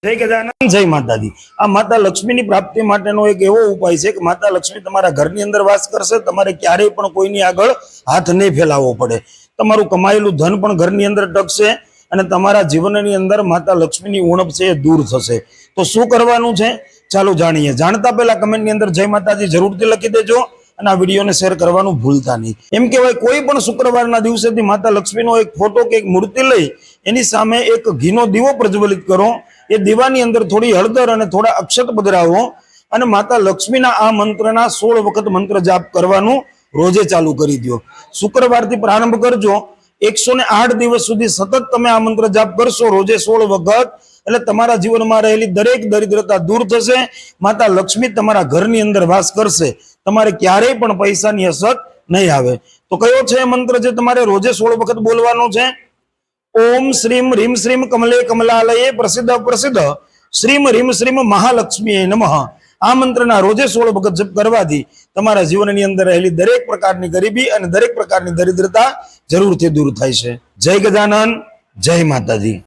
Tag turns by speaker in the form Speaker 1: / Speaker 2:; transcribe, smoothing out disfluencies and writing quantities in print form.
Speaker 1: जय गजानन जय माताजी। आ माता लक्ष्मी प्राप्ति माटेनो एक एवो उपाय छे कि माता लक्ष्मी तमारा घरनी अंदर वास करशे। तमारे क्यारेय पण कोईनी आगळ हाथ नहीं फैलावो पड़े। तमारुं कमायेलुं धन पण घरनी अंदर टकशे अने तमारा जीवननी अंदर माता लक्ष्मीनी उणप छे दूर थशे। तो शुं करवानुं छे चालो जाणीए। जाणता पहेला कमेंटनी अंदर जय माताजी जरूरथी लखी देजो અને આ વિડીયોને શેર કરવાનું ભૂલતા નહીં। એમ કહેવાય કોઈ પણ શુક્રવારના દિવસેથી માતા લક્ષ્મીનો એક ફોટો કે એક મૂર્તિ લઈ એની સામે એક ઘીનો દીવો પ્રજ્વલિત કરો। એ દીવાની અંદર થોડી હળદર અને થોડા અક્ષત પધરાવો અને માતા લક્ષ્મીના આ મંત્રના 16 વખત મંત્ર જાપ કરવાનું રોજે ચાલુ કરી દો। શુક્રવારથી પ્રારંભ કરજો। 108 દિવસ સુધી સતત તમે આ મંત્ર જાપ કરશો રોજે 16 વખત એટલે તમારા જીવનમાં રહેલી દરેક દરિદ્રતા દૂર થશે। માતા લક્ષ્મી તમારા ઘરની અંદર વાસ કરશે। તમારે ક્યારેય પણ પૈસાની અછત નહીં આવે। તો કયો છે મંત્ર જે તમારે રોજે 16 વખત બોલવાનો છે? ओम श्रीम ह्रीम श्रीम कमले कमलालये प्रसिद्ध प्रसिद्ध श्रीम ह्रीम श्रीम महालक्ष्मी नमः। आ मंत्रना रोजे 16 वखत जप करवाथी तमारा जीवननी अंदर रहेली दरेक प्रकारनी गरीबी अने दरेक प्रकारनी दरिद्रता जरूरथी दूर थाय छे। जय गजानन जय माताजी।